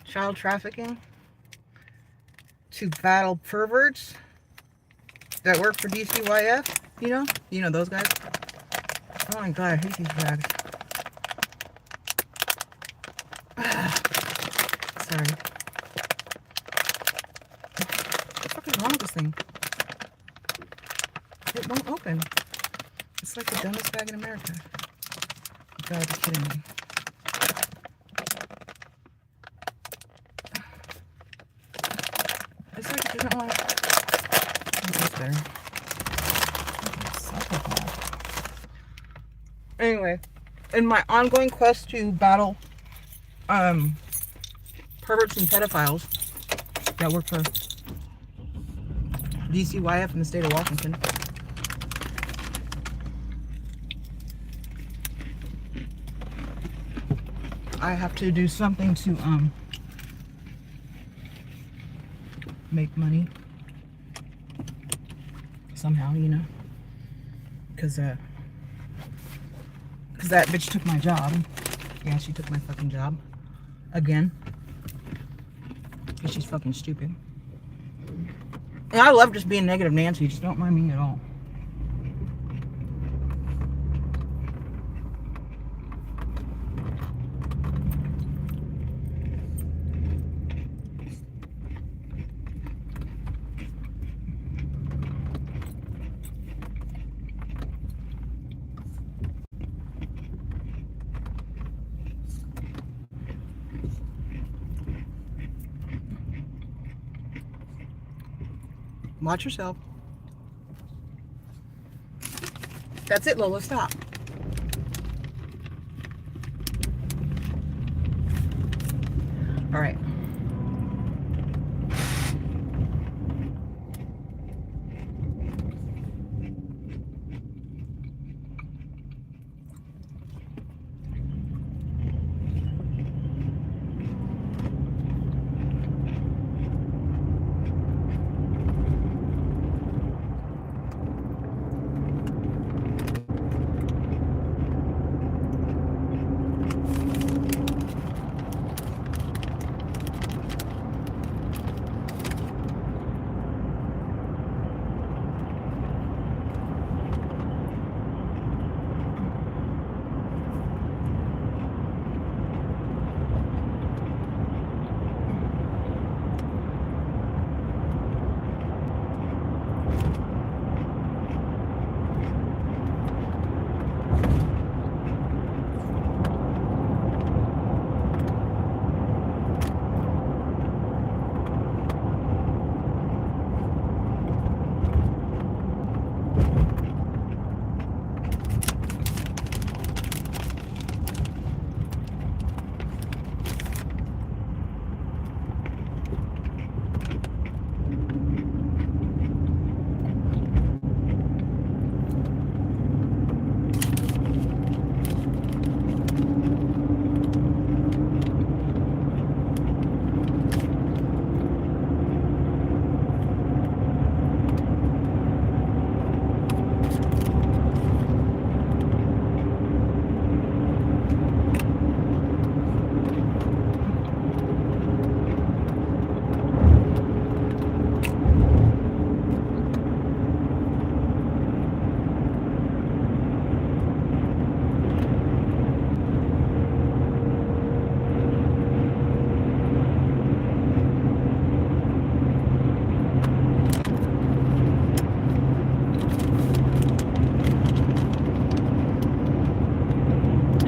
child trafficking to battle perverts that work for DCYF, you know those guys. Oh my god, I hate these bags. Sorry. What the fuck is wrong with this thing? It won't open. It's like the dumbest bag in America. You gotta be kidding me. It's like it doesn't want to... That's better. Psychopath. Anyway, in my ongoing quest to battle perverts and pedophiles that work for DCYF in the state of Washington, I have to do something to make money somehow, because that bitch took my job. Yeah, she took my fucking job again, because she's fucking stupid. And I love just being negative Nancy, just don't mind me at all. Watch yourself. That's it, Lola. Stop. All right.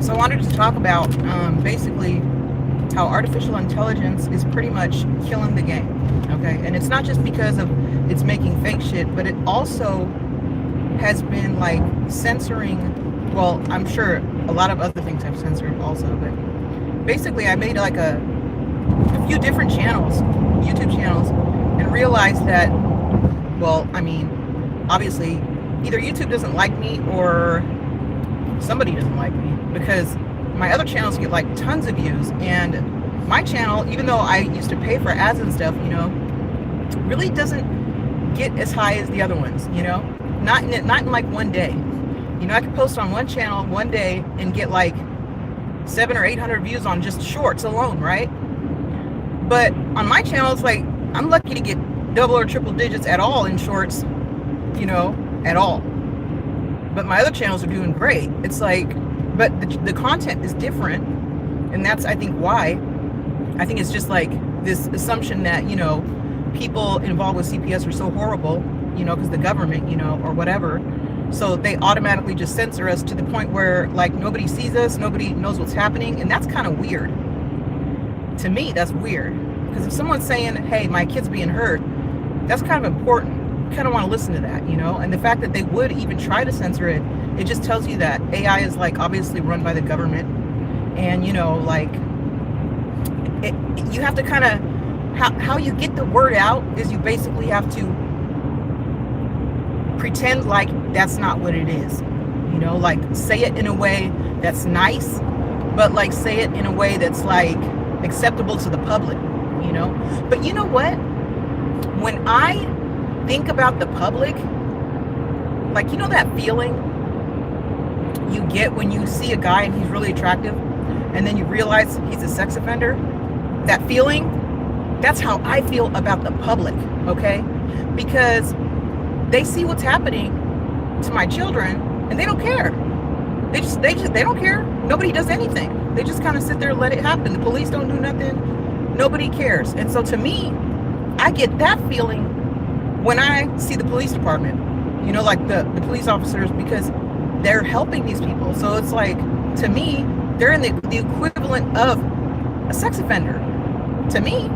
So I wanted to talk about basically how artificial intelligence is pretty much killing the game, okay? And it's not just because of it's making fake shit, but it also has been like censoring, well, I'm sure a lot of other things have censored also, but basically I made like a few different channels, YouTube channels, and realized that, well, I mean, obviously either YouTube doesn't like me or somebody doesn't like me, because my other channels get like tons of views, and my channel, even though I used to pay for ads and stuff, really doesn't get as high as the other ones, not in like one day. I could post on one channel one day and get like 700 or 800 views on just shorts alone, right? But on my channel, it's like, I'm lucky to get double or triple digits at all in shorts, you know, at all. But my other channels are doing great. It's like, but the content is different. And that's, I think, why. I think it's just like this assumption that, you know, people involved with CPS are so horrible, you know, because the government, you know, or whatever. So they automatically just censor us to the point where, like, nobody sees us, nobody knows what's happening. And that's kind of weird. To me, that's weird. Because if someone's saying, hey, my kid's being hurt, that's kind of important. You kind of want to listen to that, you know? And the fact that they would even try to censor it, it just tells you that AI is, like, obviously run by the government. And, you know, like, you have to kind of, how you get the word out is you basically have to pretend like that's not what it is. You know, like, say it in a way that's nice, but, like, say it in a way that's, like, acceptable to the public, you know? But you know what? When I think about the public, like, you know that feeling you get when you see a guy and he's really attractive, and then you realize he's a sex offender? That feeling, that's how I feel about the public, okay? Because they see what's happening to my children and they don't care. They don't care. Nobody does anything. They just kind of sit there and let it happen. The police don't do nothing. Nobody cares. And so to me, I get that feeling when I see the police department, you know, like the police officers, because they're helping these people. So it's like, to me, they're in the equivalent of a sex offender to me,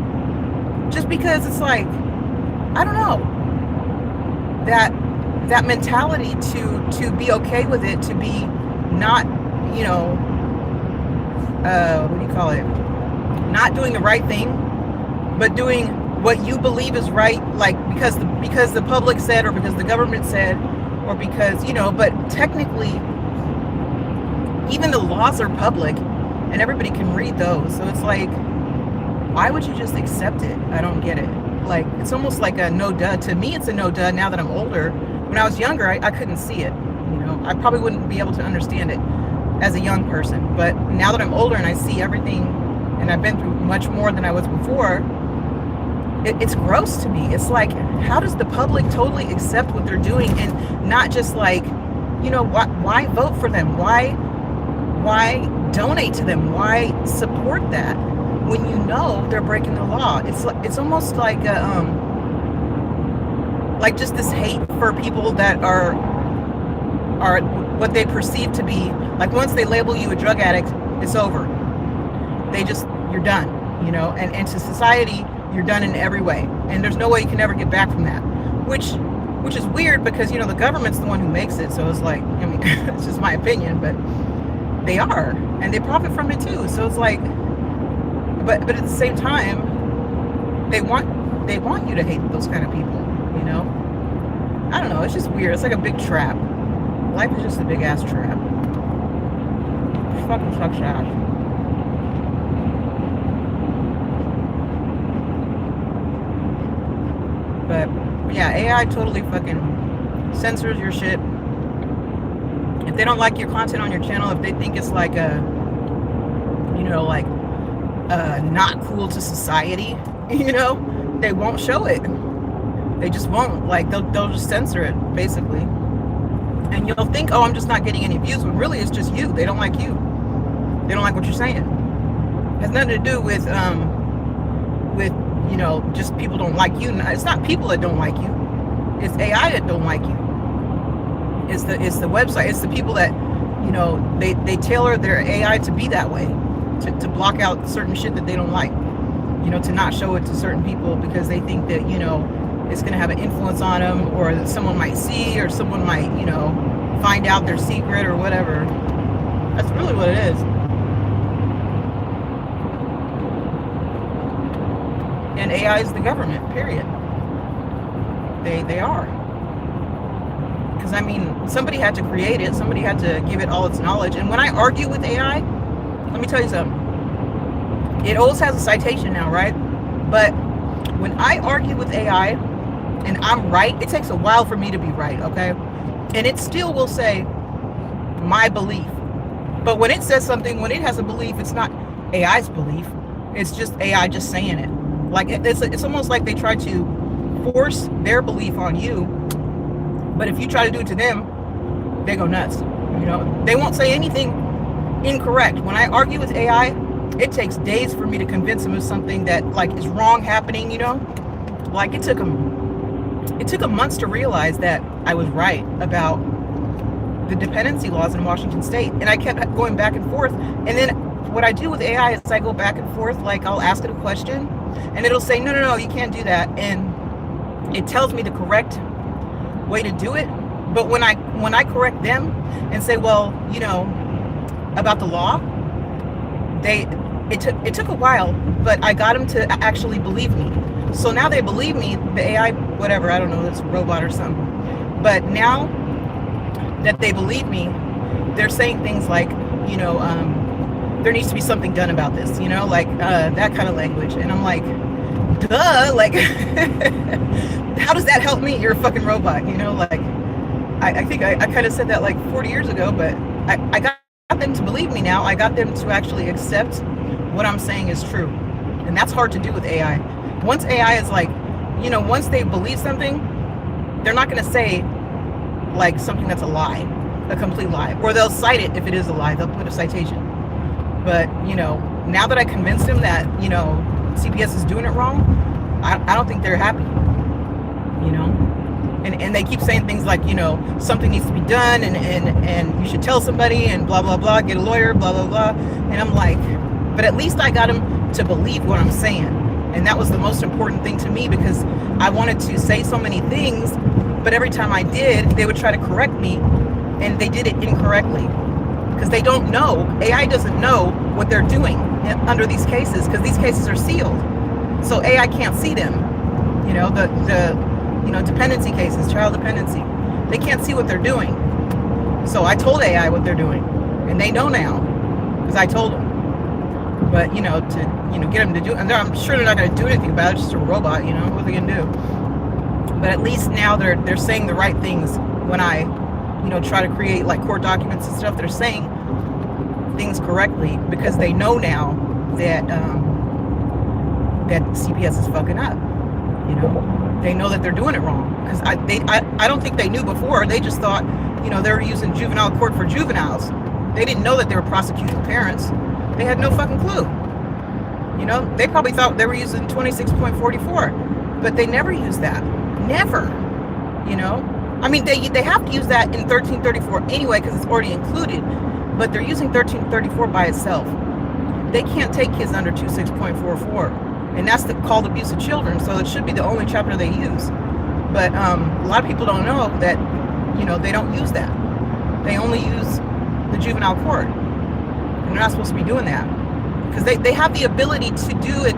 just because it's like, I don't know, that mentality to be okay with it, to be not, you know, what do you call it, not doing the right thing, but doing what you believe is right, like because the public said, or because the government said, or because, you know, but technically even the laws are public and everybody can read those. So it's like, why would you just accept it? I don't get it. Like, it's almost like a no duh. To me, it's a no duh now that I'm older. When I was younger, I couldn't see it. You know, I probably wouldn't be able to understand it as a young person. But now that I'm older and I see everything, and I've been through much more than I was before, it's gross to me. It's like, how does the public totally accept what they're doing and not just like, you know, why vote for them? Why donate to them? Why support that when you know they're breaking the law? It's almost like like just this hate for people that are what they perceive to be, like, once they label you a drug addict, it's over. You're done, you know, and to society, you're done in every way. And there's no way you can ever get back from that, which is weird because, you know, the government's the one who makes it. So it's like, I mean, it's just my opinion, but they are, and they profit from it too. So it's like, but at the same time, they want you to hate those kind of people, you know? I don't know, it's just weird. It's like a big trap. Life is just a big ass trap. Fucking sucks ass. But yeah, AI totally fucking censors your shit. If they don't like your content on your channel, if they think it's like you know, like not cool to society, you know, they won't show it. They just won't. Like, they'll just censor it, basically. And you'll think, oh, I'm just not getting any views, but really it's just you. They don't like you. They don't like what you're saying. It has nothing to do with you know, just people don't like you. It's not people that don't like you. It's AI that don't like you. It's the website. It's the people that, you know, they tailor their AI to be that way, to block out certain shit that they don't like, you know, to not show it to certain people because they think that, you know, it's going to have an influence on them, or that someone might see, or someone might, you know, find out their secret or whatever. That's really what it is. And AI is the government, period. They are. Because, I mean, somebody had to create it. Somebody had to give it all its knowledge. And when I argue with AI, let me tell you something. It always has a citation now, right? But when I argue with AI and I'm right, it takes a while for me to be right, okay? And it still will say my belief. But when it says something, when it has a belief, it's not AI's belief. It's just AI just saying it. Like it's almost like they try to force their belief on you, but if you try to do it to them, they go nuts. You know, they won't say anything incorrect. When I argue with AI, it takes days for me to convince them of something that like is wrong happening. You know, like it took them months to realize that I was right about the dependency laws in Washington State, and I kept going back and forth. And then what I do with AI is I go back and forth. Like I'll ask it a question, and it'll say, no, you can't do that, and it tells me the correct way to do it. But when I correct them and say, well, you know, about the law, it took a while, but I got them to actually believe me. So now they believe me. The AI, whatever, I don't know, it's a robot or something. But now that they believe me, they're saying things like, you know, there needs to be something done about this, you know, like that kind of language. And I'm like, duh, like, how does that help me? You're a fucking robot, you know, like, I think I kind of said that like 40 years ago, but I got them to believe me now. I got them to actually accept what I'm saying is true. And that's hard to do with AI. Once AI is like, you know, once they believe something, they're not going to say like something that's a lie, a complete lie, or they'll cite it if it is a lie. They'll put a citation. But, you know, now that I convinced them that, you know, CPS is doing it wrong, I don't think they're happy, you know. And they keep saying things like, you know, something needs to be done, and you should tell somebody, and blah, blah, blah, get a lawyer, blah, blah, blah. And I'm like, but at least I got them to believe what I'm saying. And that was the most important thing to me, because I wanted to say so many things, but every time I did, they would try to correct me, and they did it incorrectly. Because they don't know, AI doesn't know what they're doing under these cases, because these cases are sealed. So AI can't see them. You know, the you know, dependency cases, child dependency, they can't see what they're doing. So I told AI what they're doing, and they know now, because I told them. But, you know, to, you know, get them to do, and I'm sure they're not going to do anything about it, it's just a robot, you know, what are they going to do? But at least now they're saying the right things when I, you know, try to create like court documents and stuff. They're saying things correctly because they know now that that CPS is fucking up. You know, they know that they're doing it wrong, because I don't think they knew before. They just thought, you know, they were using juvenile court for juveniles. They didn't know that they were prosecuting parents. They had no fucking clue. You know, they probably thought they were using 26.44, but they never used that. Never. You know, I mean, they have to use that in 1334 anyway, because it's already included, but they're using 1334 by itself. They can't take kids under 26.44. And that's called abuse of children, so it should be the only chapter they use. But a lot of people don't know that, you know, they don't use that. They only use the juvenile court. And they're not supposed to be doing that. Because they have the ability to do it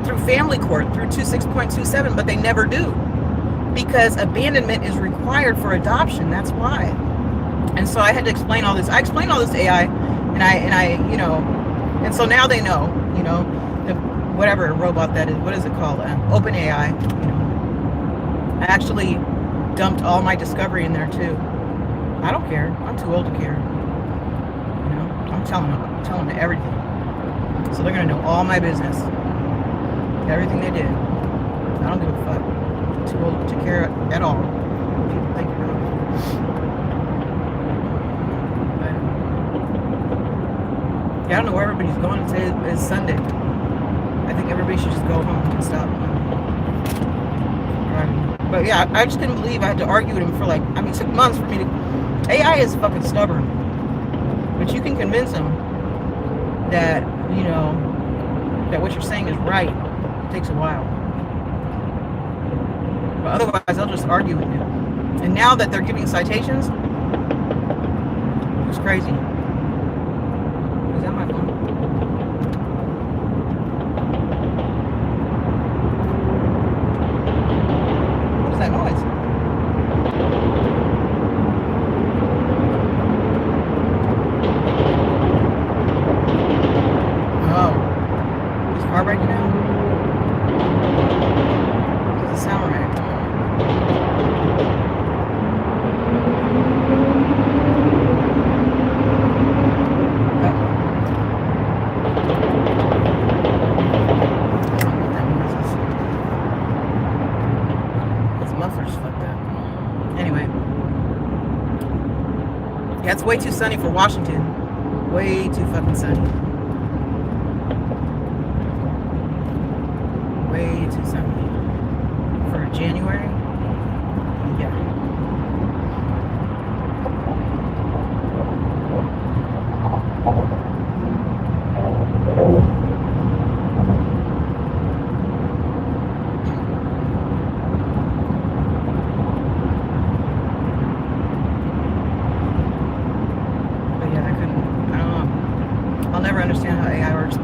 through family court, through 26.27, but they never do. Because abandonment is required for adoption, that's why. And so I had to explain all this. I explained all this to AI, and I, you know, and so now they know, you know, whatever robot that is, what is it called? Open AI. You know, I actually dumped all my discovery in there too. I don't care. I'm too old to care. You know, I'm telling them everything. So they're gonna know all my business, everything they did. I don't give a fuck. I'm too old to care at all. People think about it. But yeah, I don't know where everybody's going. Today is Sunday. I think everybody should just go home and stop driving. But yeah, I just couldn't believe I had to argue with him for like, I mean, it took months for me to. AI is fucking stubborn. But you can convince him that, you know, that what you're saying is right. It takes a while. But otherwise, I'll just argue with you. And now that they're giving citations, it's crazy. Is that my phone? That noise. Oh, is the car breaking down? Does it sound right? I don't know what that noise is. Yeah, it's way too sunny for Washington. Way too fucking sunny. Way too sunny. For January? Yeah.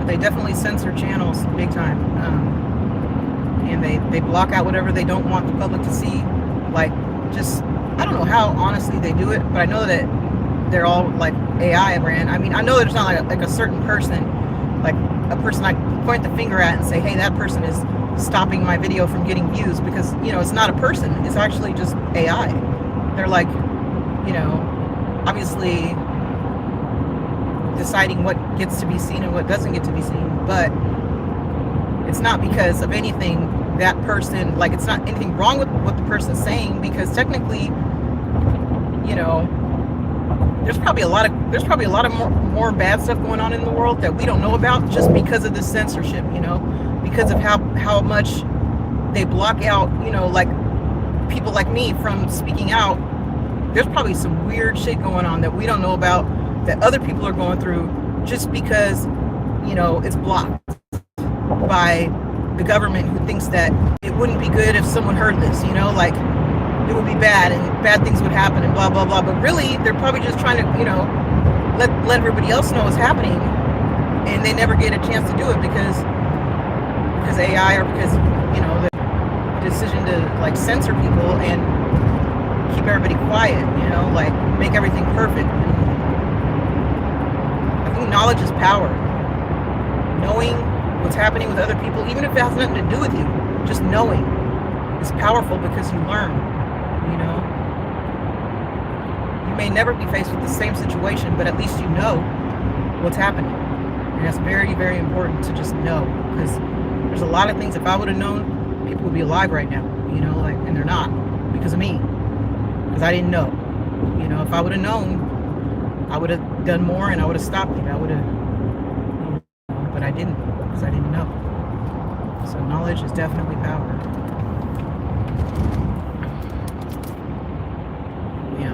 They definitely censor channels big time, and they block out whatever they don't want the public to see. Like, just, I don't know how honestly they do it, but I know that they're all like AI brand. I mean, I know there's not like a certain person, like a person I point the finger at and say, hey, that person is stopping my video from getting views, because, you know, it's not a person, it's actually just AI. They're like, you know, obviously deciding what gets to be seen and what doesn't get to be seen, but it's not because of anything that person, like, it's not anything wrong with what the person's saying, because technically, you know, there's probably a lot of more bad stuff going on in the world that we don't know about, just because of the censorship, you know, because of how much they block out, you know, like people like me from speaking out. There's probably some weird shit going on that we don't know about, that other people are going through, just because, you know, it's blocked by the government, who thinks that it wouldn't be good if someone heard this, you know, like it would be bad and bad things would happen and blah blah blah. But really, they're probably just trying to, you know, let everybody else know what's happening, and they never get a chance to do it because AI, or because, you know, the decision to like censor people and keep everybody quiet, you know, like make everything perfect. I think knowledge is power. Knowing what's happening with other people, even if it has nothing to do with you, just knowing is powerful, because you learn, you know. You may never be faced with the same situation, but at least you know what's happening. And that's very, very important to just know, because there's a lot of things, if I would have known, people would be alive right now, you know, like, and they're not, because of me, because I didn't know. You know, if I would have known, I would have done more, and I would have stopped it. I would have, you know, but I didn't, because I didn't know. So knowledge is definitely power. Yeah.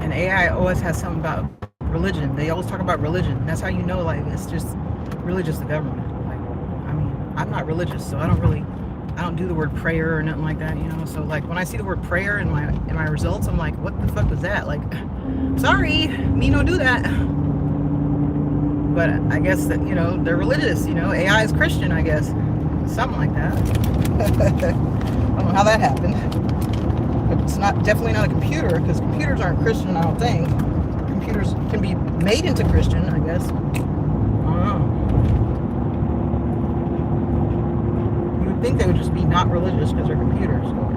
And AI always has something about religion. They always talk about religion. That's how you know, like, it's just really just the government. Like, I mean, I'm not religious, so I don't do the word prayer or nothing like that, you know. So like when I see the word prayer in my results, I'm like, what the fuck was that? Like, sorry, me don't do that. But I guess that, you know, they're religious, you know. AI is Christian, I guess. Something like that. I don't know how that happened. But it's definitely not a computer, because computers aren't Christian, I don't think. Computers can be made into Christian, I guess. I don't know. You would think they would just be not religious because they're computers. So,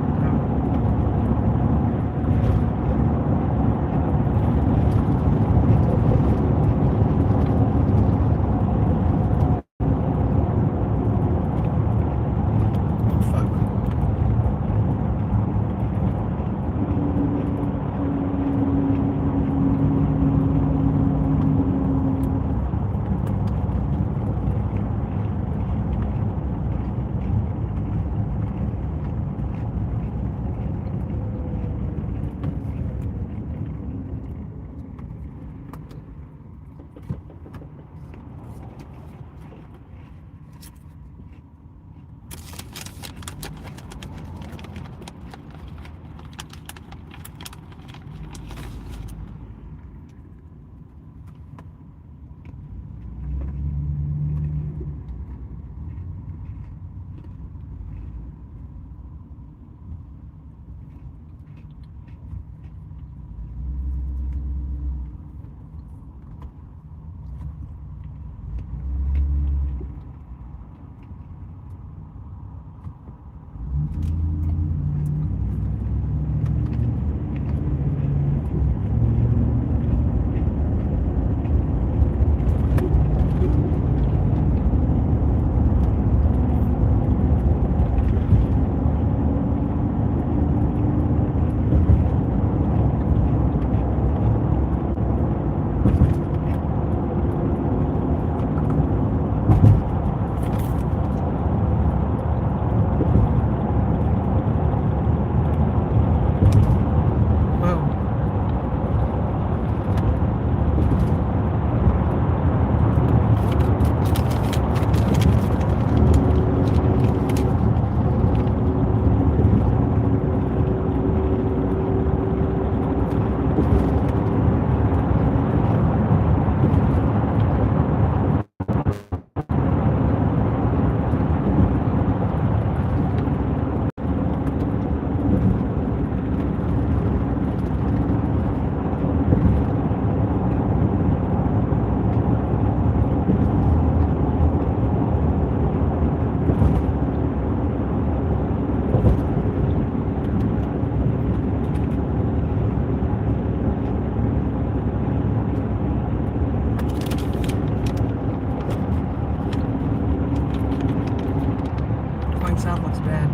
south looks bad.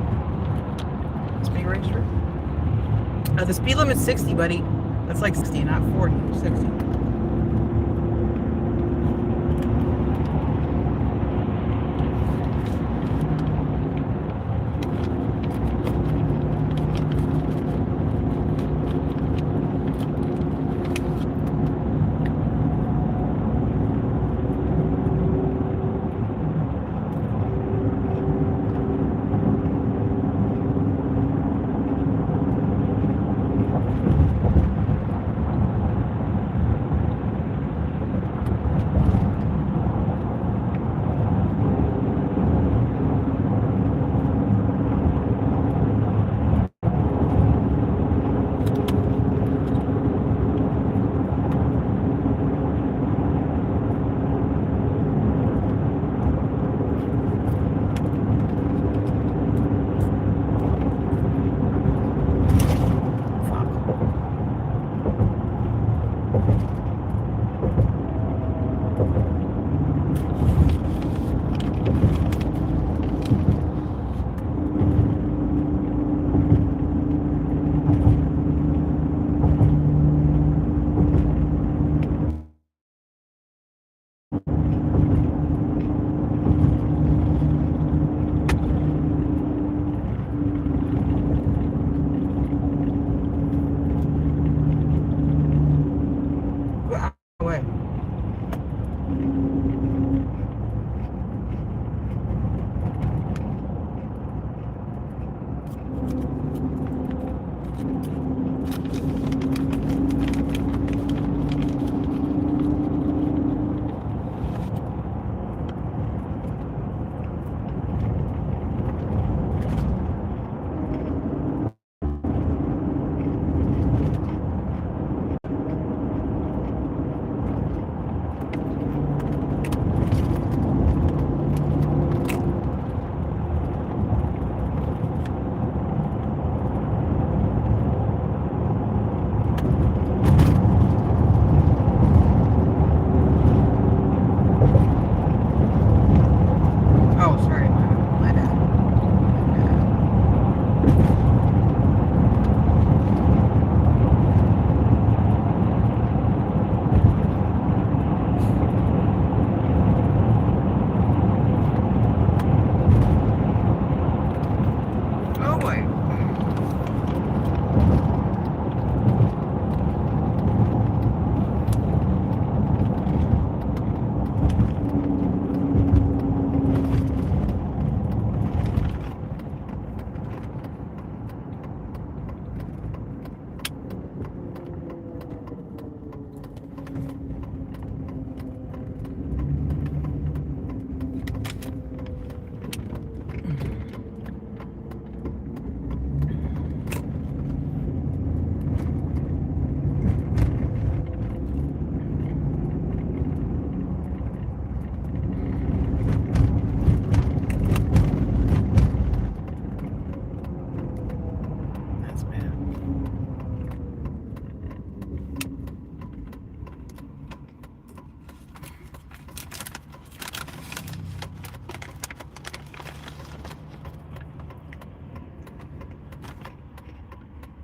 Speed register. The speed limit's 60, buddy. That's like 60, not 40. 60.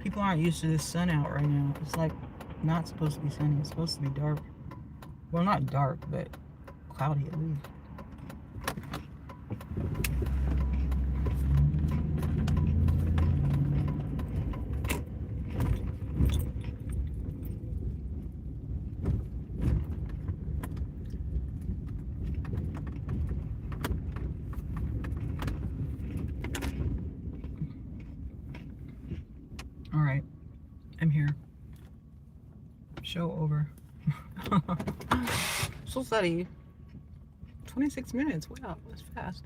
People aren't used to this sun out right now. It's like not supposed to be sunny. It's supposed to be dark. Well, not dark, but cloudy at least. All right, I'm here. Show over. So steady. 26 minutes. Wow, that's fast.